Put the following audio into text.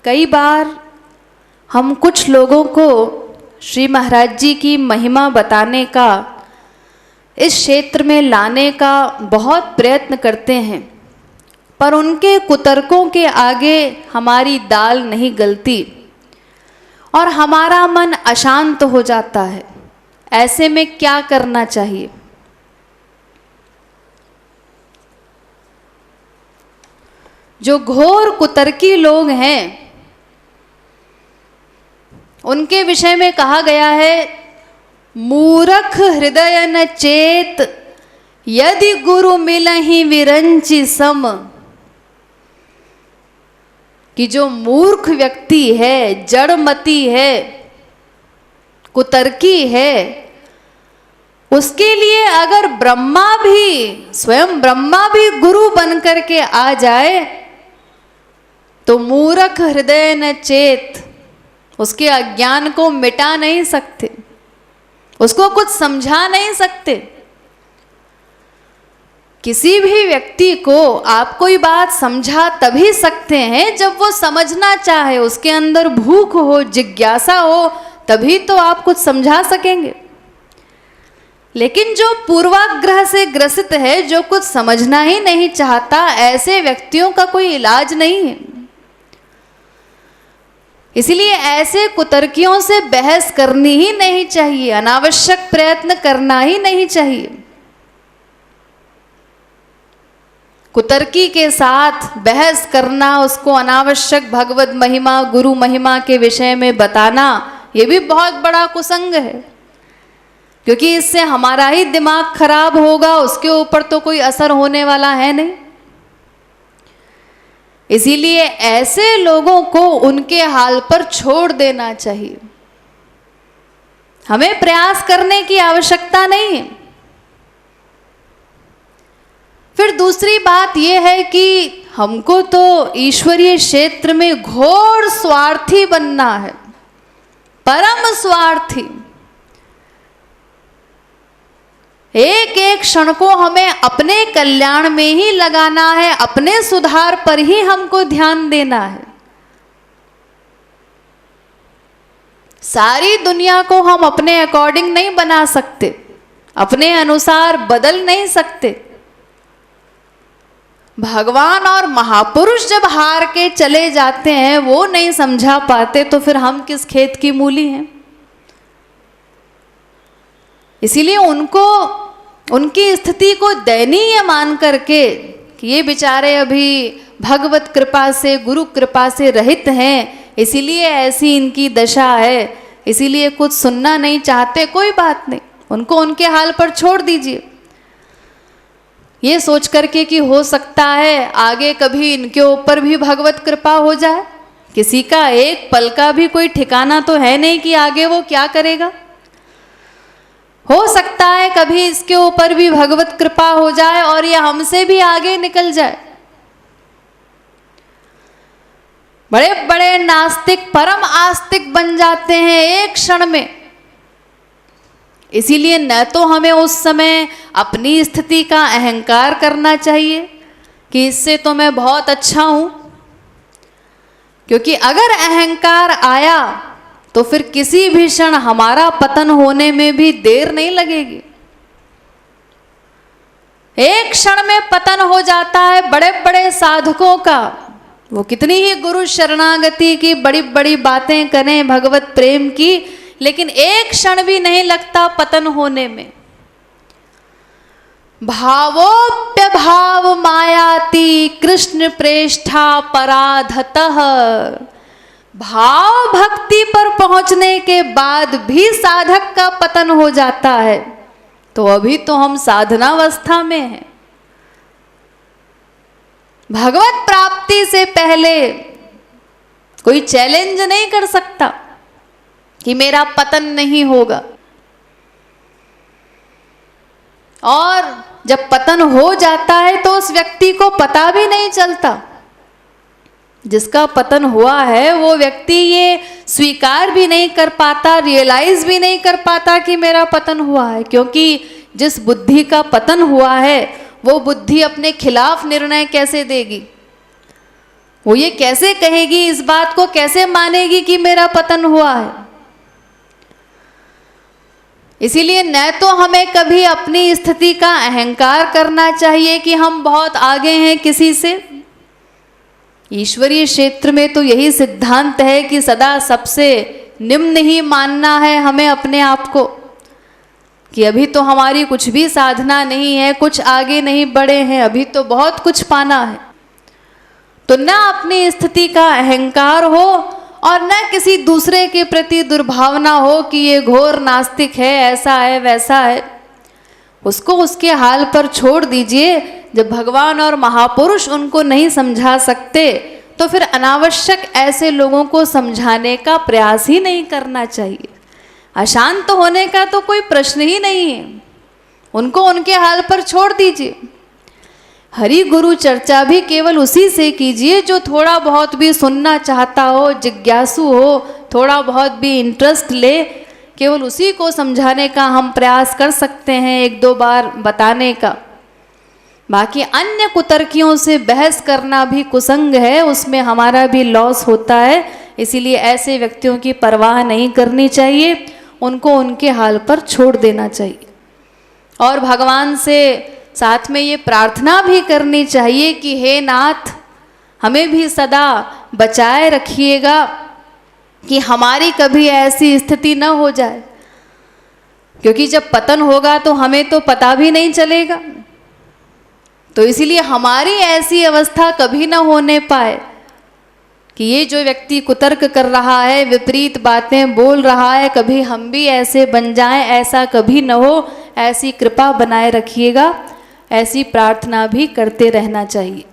कई बार हम कुछ लोगों को श्री महाराज जी की महिमा बताने का, इस क्षेत्र में लाने का बहुत प्रयत्न करते हैं, पर उनके कुतर्कों के आगे हमारी दाल नहीं गलती और हमारा मन अशांत हो जाता है। ऐसे में क्या करना चाहिए? जो घोर कुतर्की लोग हैं उनके विषय में कहा गया है, मूरख हृदय न चेत यदि गुरु मिलहि विरंचि सम। कि जो मूर्ख व्यक्ति है, जड़मती है, कुतर्की है, उसके लिए अगर ब्रह्मा भी, स्वयं ब्रह्मा भी गुरु बनकर के आ जाए तो मूर्ख हृदय न चेत, उसके अज्ञान को मिटा नहीं सकते, उसको कुछ समझा नहीं सकते। किसी भी व्यक्ति को आप कोई बात समझा तभी सकते हैं जब वो समझना चाहे, उसके अंदर भूख हो, जिज्ञासा हो, तभी तो आप कुछ समझा सकेंगे। लेकिन जो पूर्वाग्रह से ग्रसित है, जो कुछ समझना ही नहीं चाहता, ऐसे व्यक्तियों का कोई इलाज नहीं है। इसलिए ऐसे कुतर्कियों से बहस करनी ही नहीं चाहिए, अनावश्यक प्रयत्न करना ही नहीं चाहिए। कुतर्की के साथ बहस करना, उसको अनावश्यक भगवत महिमा, गुरु महिमा के विषय में बताना, ये भी बहुत बड़ा कुसंग है, क्योंकि इससे हमारा ही दिमाग खराब होगा, उसके ऊपर तो कोई असर होने वाला है नहीं। इसीलिए ऐसे लोगों को उनके हाल पर छोड़ देना चाहिए, हमें प्रयास करने की आवश्यकता नहीं है। फिर दूसरी बात यह है कि हमको तो ईश्वरीय क्षेत्र में घोर स्वार्थी बनना है, परम स्वार्थी। एक एक क्षण को हमें अपने कल्याण में ही लगाना है, अपने सुधार पर ही हमको ध्यान देना है। सारी दुनिया को हम अपने अकॉर्डिंग नहीं बना सकते, अपने अनुसार बदल नहीं सकते। भगवान और महापुरुष जब हार के चले जाते हैं, वो नहीं समझा पाते, तो फिर हम किस खेत की मूली हैं। इसीलिए उनको, उनकी स्थिति को दयनीय मान करके कि ये बेचारे अभी भगवत कृपा से, गुरु कृपा से रहित हैं, इसीलिए ऐसी इनकी दशा है, इसीलिए कुछ सुनना नहीं चाहते, कोई बात नहीं, उनको उनके हाल पर छोड़ दीजिए। ये सोच करके कि हो सकता है आगे कभी इनके ऊपर भी भगवत कृपा हो जाए। किसी का एक पल का भी कोई ठिकाना तो है नहीं कि आगे वो क्या करेगा। हो सकता है कभी इसके ऊपर भी भगवत कृपा हो जाए और ये हमसे भी आगे निकल जाए। बड़े बड़े नास्तिक परम आस्तिक बन जाते हैं एक क्षण में। इसीलिए न तो हमें उस समय अपनी स्थिति का अहंकार करना चाहिए कि इससे तो मैं बहुत अच्छा हूं, क्योंकि अगर अहंकार आया तो फिर किसी भी क्षण हमारा पतन होने में भी देर नहीं लगेगी। एक क्षण में पतन हो जाता है बड़े बड़े साधकों का। वो कितनी ही गुरु शरणागति की बड़ी बड़ी बातें करें, भगवत प्रेम की, लेकिन एक क्षण भी नहीं लगता पतन होने में। भावोप्य भाव मायाति कृष्ण प्रेष्ठा पराधतः। भाव भक्ति पर पहुंचने के बाद भी साधक का पतन हो जाता है, तो अभी तो हम साधनावस्था में हैं। भगवत प्राप्ति से पहले कोई चैलेंज नहीं कर सकता कि मेरा पतन नहीं होगा। और जब पतन हो जाता है तो उस व्यक्ति को पता भी नहीं चलता। जिसका पतन हुआ है वो व्यक्ति ये स्वीकार भी नहीं कर पाता, रियलाइज भी नहीं कर पाता कि मेरा पतन हुआ है, क्योंकि जिस बुद्धि का पतन हुआ है वो बुद्धि अपने खिलाफ निर्णय कैसे देगी। वो ये कैसे कहेगी, इस बात को कैसे मानेगी कि मेरा पतन हुआ है। इसीलिए न तो हमें कभी अपनी स्थिति का अहंकार करना चाहिए कि हम बहुत आगे हैं किसी से। ईश्वरीय क्षेत्र में तो यही सिद्धांत है कि सदा सबसे निम्न ही मानना है हमें अपने आप को, कि अभी तो हमारी कुछ भी साधना नहीं है, कुछ आगे नहीं बढ़े हैं, अभी तो बहुत कुछ पाना है। तो न अपनी स्थिति का अहंकार हो और न किसी दूसरे के प्रति दुर्भावना हो कि ये घोर नास्तिक है, ऐसा है वैसा है। उसको उसके हाल पर छोड़ दीजिए। जब भगवान और महापुरुष उनको नहीं समझा सकते तो फिर अनावश्यक ऐसे लोगों को समझाने का प्रयास ही नहीं करना चाहिए। अशांत होने का तो कोई प्रश्न ही नहीं है, उनको उनके हाल पर छोड़ दीजिए। हरि गुरु चर्चा भी केवल उसी से कीजिए जो थोड़ा बहुत भी सुनना चाहता हो, जिज्ञासु हो, थोड़ा बहुत भी इंटरेस्ट ले। केवल उसी को समझाने का हम प्रयास कर सकते हैं, एक दो बार बताने का। बाकी अन्य कुतर्कियों से बहस करना भी कुसंग है, उसमें हमारा भी लॉस होता है। इसीलिए ऐसे व्यक्तियों की परवाह नहीं करनी चाहिए, उनको उनके हाल पर छोड़ देना चाहिए। और भगवान से साथ में ये प्रार्थना भी करनी चाहिए कि हे नाथ, हमें भी सदा बचाए रखिएगा कि हमारी कभी ऐसी स्थिति न हो जाए, क्योंकि जब पतन होगा तो हमें तो पता भी नहीं चलेगा। तो इसीलिए हमारी ऐसी अवस्था कभी न होने पाए कि ये जो व्यक्ति कुतर्क कर रहा है, विपरीत बातें बोल रहा है, कभी हम भी ऐसे बन जाएं, ऐसा कभी न हो। ऐसी कृपा बनाए रखिएगा, ऐसी प्रार्थना भी करते रहना चाहिए।